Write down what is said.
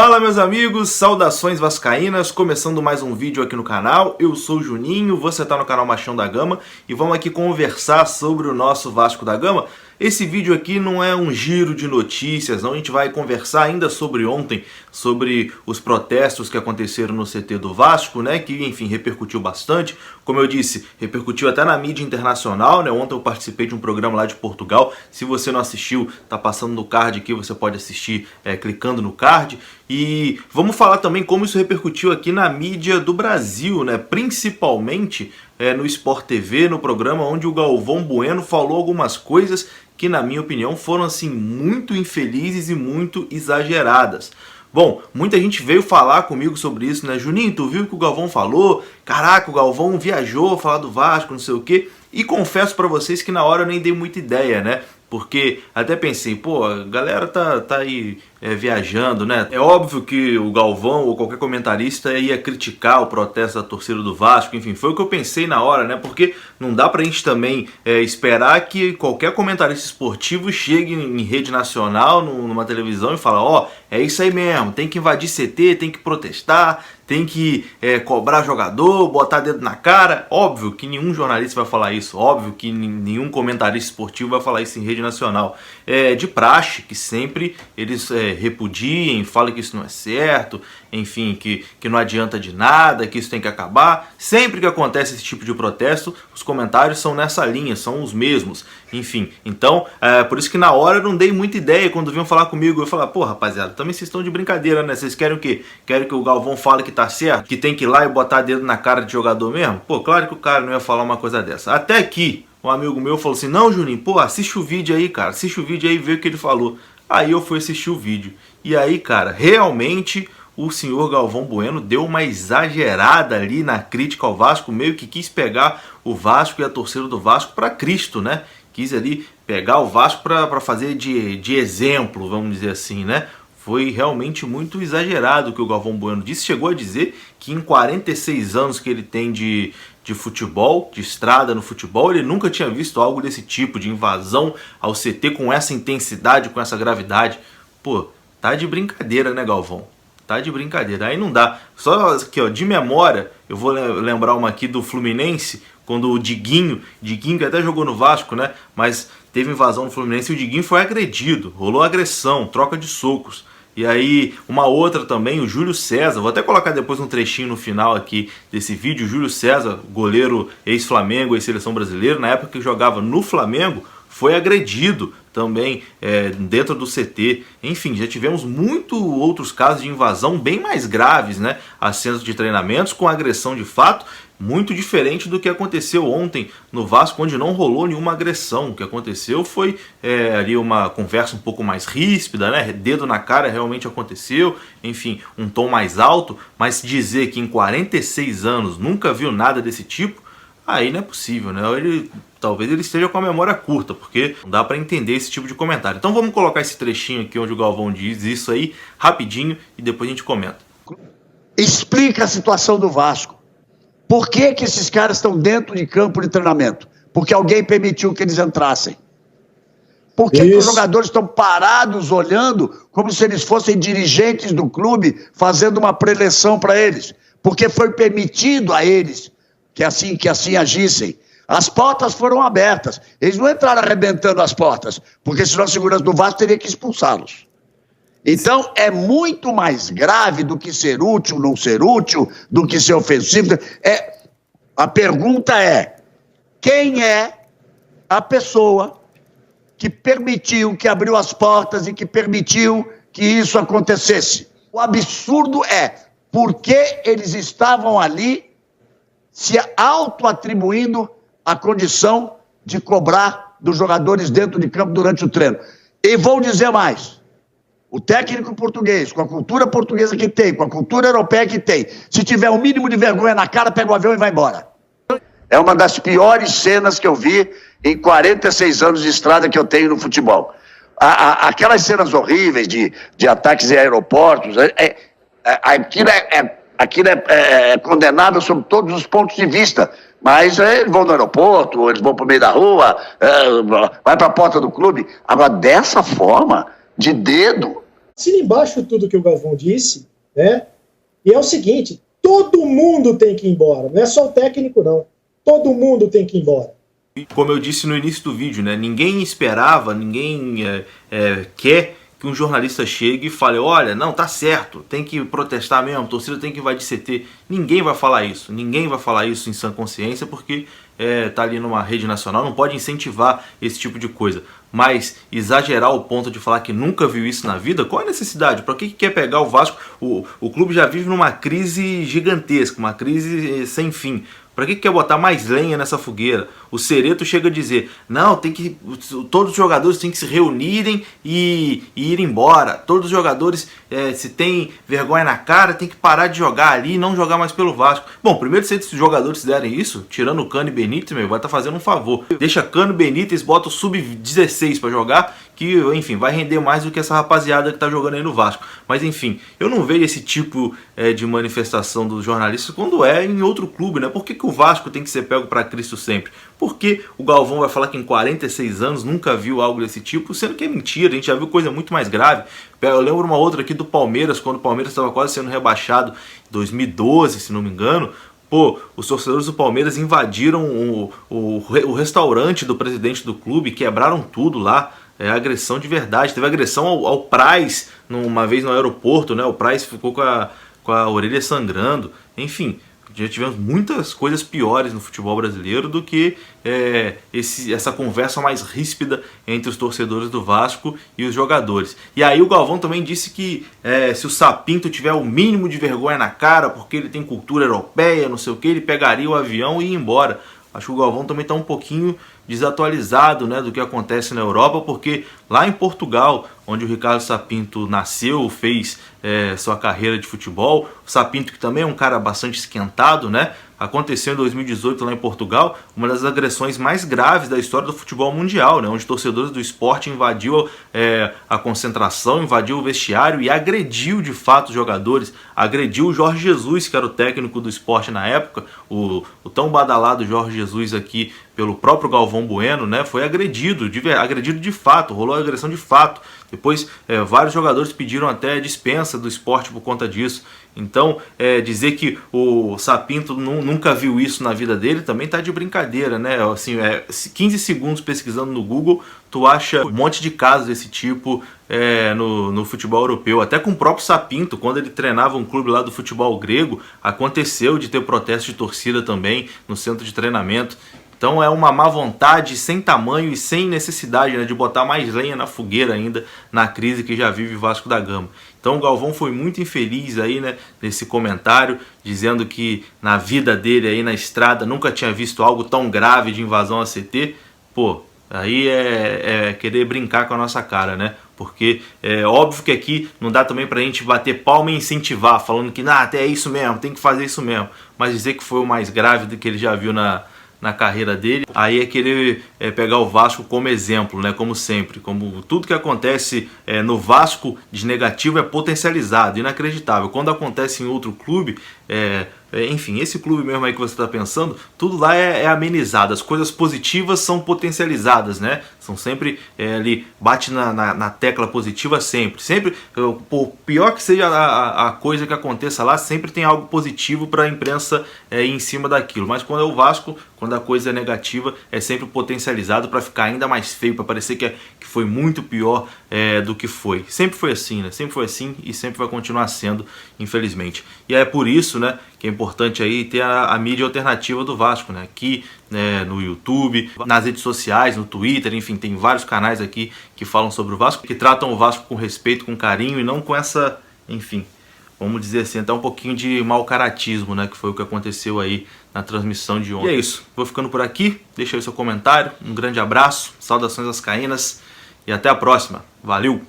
Fala meus amigos, saudações vascaínas, começando mais um vídeo aqui no canal. Eu sou o Juninho, você tá no canal Machão da Gama e vamos aqui conversar sobre o nosso Vasco da Gama. Esse vídeo aqui não é um giro de notícias, não. A gente vai conversar ainda sobre ontem, sobre os protestos que aconteceram no CT do Vasco, né, que enfim repercutiu bastante. Como eu disse, repercutiu até na mídia internacional, né. Ontem eu participei de um programa lá de Portugal. Se você não assistiu, tá passando no card aqui, você pode assistir clicando no card. E vamos falar também como isso repercutiu aqui na mídia do Brasil, né? Principalmente no Sport TV, no programa onde o Galvão Bueno falou algumas coisas que, na minha opinião, foram assim muito infelizes e muito exageradas. Bom, muita gente veio falar comigo sobre isso, né? Juninho, tu viu o que o Galvão falou? Caraca, o Galvão viajou falar do Vasco, não sei o quê. E confesso pra vocês que na hora eu nem dei muita ideia, né? Porque até pensei, pô, a galera tá aí viajando, né? É óbvio que o Galvão ou qualquer comentarista ia criticar o protesto da torcida do Vasco, enfim, foi o que eu pensei na hora, né? Porque não dá pra gente também esperar que qualquer comentarista esportivo chegue em rede nacional, numa televisão e fala, ó, é isso aí mesmo, tem que invadir CT, tem que protestar, tem que cobrar jogador, botar dedo na cara. Óbvio que nenhum jornalista vai falar isso, óbvio que nenhum comentarista esportivo vai falar isso em rede nacional. É de praxe que sempre eles repudiem, falem que isso não é certo, enfim, que não adianta de nada, que isso tem que acabar. Sempre que acontece esse tipo de protesto, os comentários são nessa linha, são os mesmos. Enfim, então, por isso que na hora eu não dei muita ideia quando vinham falar comigo. Eu falava, pô, rapaziada, também vocês estão de brincadeira, né? Vocês querem o quê? Querem que o Galvão fale que tá certo? Que tem que ir lá e botar dedo na cara de jogador mesmo? Pô, claro que o cara não ia falar uma coisa dessa. Até que um amigo meu falou assim, não, Juninho, pô, assiste o vídeo aí, cara. Assiste o vídeo aí e vê o que ele falou. Aí eu fui assistir o vídeo. E aí, cara, realmente o senhor Galvão Bueno deu uma exagerada ali na crítica ao Vasco, meio que quis pegar o Vasco e a torcida do Vasco para Cristo, né? Quis ali pegar o Vasco para fazer de exemplo, vamos dizer assim, né? Foi realmente muito exagerado o que o Galvão Bueno disse. Chegou a dizer que em 46 anos que ele tem de futebol, de estrada no futebol, ele nunca tinha visto algo desse tipo, de invasão ao CT com essa intensidade, com essa gravidade. Pô, tá de brincadeira, né, Galvão? Tá de brincadeira. Aí não dá. Só aqui, ó, de memória, eu vou lembrar uma aqui do Fluminense, quando o Diguinho que até jogou no Vasco, né? Mas teve invasão no Fluminense e o Diguinho foi agredido. Rolou agressão, troca de socos. E aí, uma outra também, o Júlio César, vou até colocar depois um trechinho no final aqui desse vídeo, o Júlio César, goleiro ex-Flamengo, ex-seleção brasileira, na época que jogava no Flamengo, foi agredido também dentro do CT. Enfim, já tivemos muitos outros casos de invasão bem mais graves, né, a centros de treinamentos com agressão de fato, muito diferente do que aconteceu ontem no Vasco, onde não rolou nenhuma agressão. O que aconteceu foi ali uma conversa um pouco mais ríspida, né? Dedo na cara realmente aconteceu, enfim, um tom mais alto, mas dizer que em 46 anos nunca viu nada desse tipo, aí não é possível, né? Talvez ele esteja com a memória curta, porque não dá para entender esse tipo de comentário. Então vamos colocar esse trechinho aqui onde o Galvão diz isso aí, rapidinho, e depois a gente comenta. Explica a situação do Vasco. Por que esses caras estão dentro de campo de treinamento? Porque alguém permitiu que eles entrassem. Por que os jogadores estão parados olhando como se eles fossem dirigentes do clube fazendo uma preleção para eles? Porque foi permitido a eles que assim agissem. As portas foram abertas. Eles não entraram arrebentando as portas, porque senão a segurança do Vasco teria que expulsá-los. Então, é muito mais grave do que ser útil, não ser útil, do que ser ofensivo. A pergunta é, quem é a pessoa que permitiu, que abriu as portas e que permitiu que isso acontecesse? O absurdo é, por que eles estavam ali se auto-atribuindo a condição de cobrar dos jogadores dentro de campo durante o treino? E vou dizer mais. O técnico português, com a cultura portuguesa que tem, com a cultura europeia que tem, se tiver um mínimo de vergonha na cara, pega o avião e vai embora. É uma das piores cenas que eu vi em 46 anos de estrada que eu tenho no futebol. Aquelas cenas horríveis de ataques em aeroportos, aquilo é condenável sob todos os pontos de vista. Mas eles vão no aeroporto, eles vão para o meio da rua, vai para a porta do clube. Agora, dessa forma, de dedo, assino embaixo tudo que o Galvão disse, né? E é o seguinte, todo mundo tem que ir embora, não é só o técnico, não. Todo mundo tem que ir embora. Como eu disse no início do vídeo, né? Ninguém esperava, ninguém quer que um jornalista chegue e fale, olha, não, tá certo, tem que protestar mesmo, a torcida tem que invadir CT. Ninguém vai falar isso em sã consciência, porque tá ali numa rede nacional, não pode incentivar esse tipo de coisa. Mas exagerar ao ponto de falar que nunca viu isso na vida, qual é a necessidade? Para que quer pegar o Vasco? O clube já vive numa crise gigantesca, uma crise sem fim. Para que quer botar mais lenha nessa fogueira? O Cereto chega a dizer, não, todos os jogadores têm que se reunirem e ir embora. Todos os jogadores, se tem vergonha na cara, tem que parar de jogar ali e não jogar mais pelo Vasco. Bom, primeiro, se esses jogadores fizerem isso, tirando o Cano e Benítez, vai estar fazendo um favor. Deixa Cano e Benítez, bota o Sub-16 para jogar, que, enfim, vai render mais do que essa rapaziada que tá jogando aí no Vasco. Mas, enfim, eu não vejo esse tipo de manifestação dos jornalistas quando é em outro clube, né? Por que o Vasco tem que ser pego para Cristo sempre? Por que o Galvão vai falar que em 46 anos nunca viu algo desse tipo, sendo que é mentira, a gente já viu coisa muito mais grave. Eu lembro uma outra aqui do Palmeiras, quando o Palmeiras estava quase sendo rebaixado em 2012, se não me engano. Pô, os torcedores do Palmeiras invadiram o restaurante do presidente do clube, quebraram tudo lá. É agressão de verdade. Teve agressão ao Praz uma vez no aeroporto, né? O Praz ficou com a orelha sangrando. Enfim, já tivemos muitas coisas piores no futebol brasileiro do que essa conversa mais ríspida entre os torcedores do Vasco e os jogadores. E aí o Galvão também disse que se o Sapinto tiver o mínimo de vergonha na cara, porque ele tem cultura europeia, não sei o que, ele pegaria o avião e ia embora. Acho que o Galvão também está um pouquinho desatualizado, né, do que acontece na Europa, porque lá em Portugal, onde o Ricardo Sapinto nasceu, fez sua carreira de futebol, o Sapinto, que também é um cara bastante esquentado, né, aconteceu em 2018 lá em Portugal uma das agressões mais graves da história do futebol mundial, né, onde torcedores do Sport invadiu a concentração, invadiu o vestiário e agrediu de fato os jogadores, agrediu o Jorge Jesus, que era o técnico do Sport na época, o tão badalado Jorge Jesus aqui pelo próprio Galvão Bueno, né, foi agredido de fato, rolou agressão de fato. Depois vários jogadores pediram até dispensa do Sport por conta disso. Então dizer que o Sapinto nunca viu isso na vida dele também tá de brincadeira, né? Assim, 15 segundos pesquisando no Google, tu acha um monte de casos desse tipo no futebol europeu. Até com o próprio Sapinto, quando ele treinava um clube lá do futebol grego, aconteceu de ter protesto de torcida também no centro de treinamento. Então é uma má vontade sem tamanho e sem necessidade, né, de botar mais lenha na fogueira ainda na crise que já vive o Vasco da Gama. Então o Galvão foi muito infeliz aí, né, nesse comentário, dizendo que na vida dele aí na estrada nunca tinha visto algo tão grave de invasão a CT. Pô, aí é querer brincar com a nossa cara, né? Porque é óbvio que aqui não dá também pra gente bater palma e incentivar, falando que até é isso mesmo, tem que fazer isso mesmo. Mas dizer que foi o mais grave do que ele já viu na carreira dele, aí é querer pegar o Vasco como exemplo, né? Como sempre, como tudo que acontece no Vasco de negativo é potencializado, inacreditável. Quando acontece em outro clube, enfim, esse clube mesmo aí que você está pensando, tudo lá é amenizado, as coisas positivas são potencializadas, né? São sempre ali, bate na tecla positiva sempre, por pior que seja a coisa que aconteça lá, sempre tem algo positivo para a imprensa ir em cima daquilo. Mas quando é o Vasco, quando a coisa é negativa, é sempre potencializado para ficar ainda mais feio, para parecer que foi muito pior do que foi. Sempre foi assim, né? Sempre foi assim e sempre vai continuar sendo, infelizmente. E é por isso, né, que é importante aí ter a mídia alternativa do Vasco, né? Aqui, né, no YouTube, nas redes sociais, no Twitter, enfim, tem vários canais aqui que falam sobre o Vasco, que tratam o Vasco com respeito, com carinho e não com essa, enfim, vamos dizer assim, até um pouquinho de mau caratismo, né? Que foi o que aconteceu aí na transmissão de ontem. E é isso, vou ficando por aqui, deixa aí seu comentário, um grande abraço, saudações vascaínas e até a próxima. Valeu!